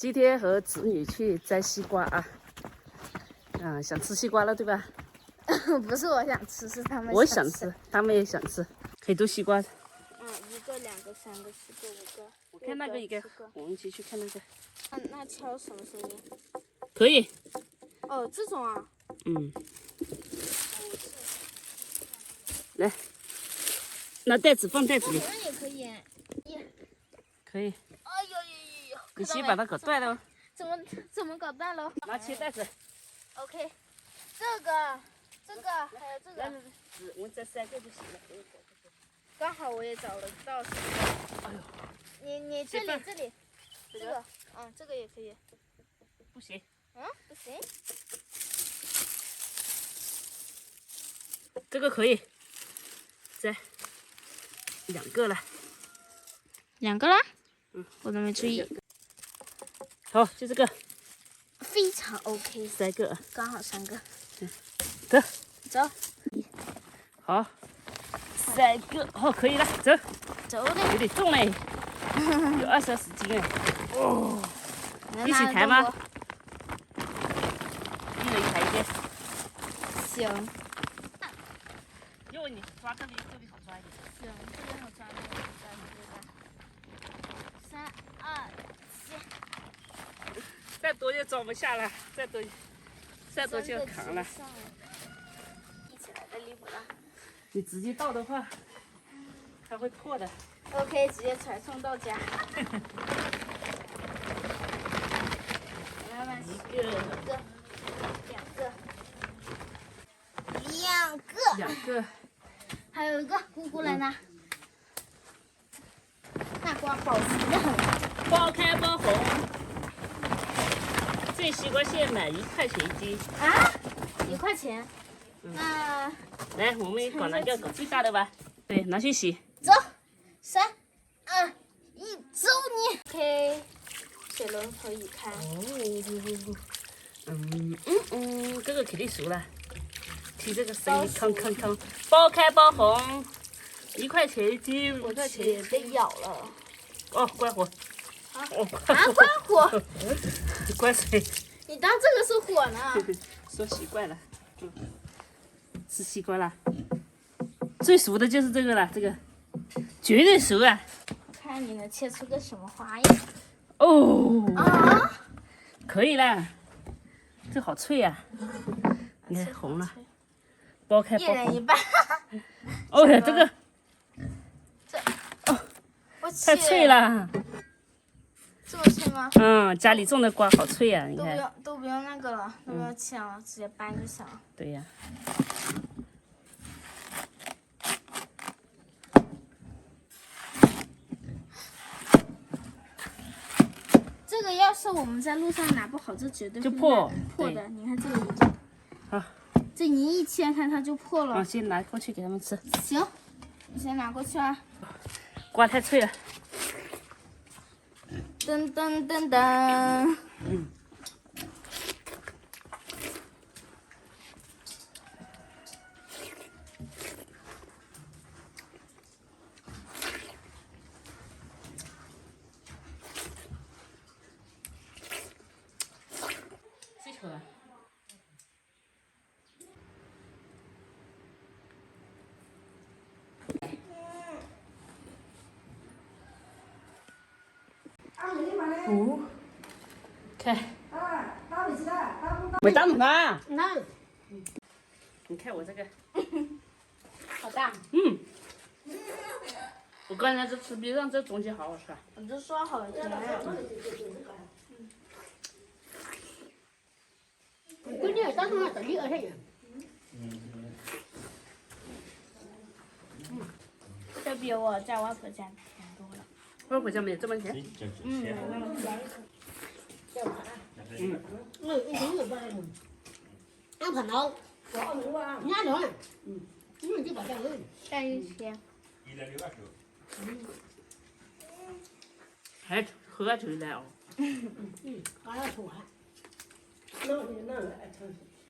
今天和子女去摘西瓜啊，想吃西瓜了对吧？不是我想吃，是他们。我想吃，他们也想吃，可以读西瓜。1個、2個、3個、4個、5個。我看那個應該，我們一起去看那個。那敲什麼聲音？可以。哦，這種啊。嗯。來，拿袋子放袋子裡。那也可以。可以。哎呦！你先把它搞斷了。怎麼搞斷了？拿切袋子。OK， 這個還有這個。我們摘3個就行了。剛好我也找得到。哎呦。你這裡，這個，這個也可以。不行。不行。這個可以。摘2個了。2個了？我都沒注意。好，就這個。非常 OK。3個。剛好3個。走。好。3個，好，可以了，走嘞。有點重嘞，有20-20斤哎。哦。一起抬嗎？一人抬一邊。行。因為你抓這裡好抓一點。行，這邊好抓一點，3、2、7。再多就裝不下了，再多就要扛了。一起來的離譜了。你直接倒的話，它會破的。OK， 直接傳送到家。慢慢洗。1個、2個。還有一個，姑姑來拿。那瓜保濕的很。包開包紅。這西瓜現在買1塊錢1斤。1塊錢。那。來，我們搞那個搞最大的吧。對，拿去洗。走，3、2、1，走你。OK， 水龍頭已開。這個肯定熟了。聽這個聲音，康。包開包紅，1塊錢1斤，5塊錢。也被咬了。哦，關火。關火。關水。你當這個是火呢？說習慣了。吃西瓜了。最熟的就是這個了，這個絕對熟啊！看你能切出個什麼花樣？哦，可以啦，這好脆呀！你看紅了，剝開。一人一半。哦呀，這個，太脆了。這麼脆嗎？家裡種的瓜好脆呀，你看。都不用那個了，都不用切了，直接掰就行了。對呀。這個要是我們在路上拿不好，這絕對會破的。你看這個已經。好。這你一切看它就破了。先拿過去給他們吃。行，你先拿過去啊。瓜太脆了。噔噔噔噔。看。没打懂啊？那。你看我這個。好大。我剛才這吃比上這中間好好吃。我就說好甜。闺女當時等你2天。這比我在外婆家甜多了。外婆家沒有這麼甜。沒那麼甜。俺看到，你家長，你們就把這個。帶一些。還喝出來哦。俺要吃完。那爱吃。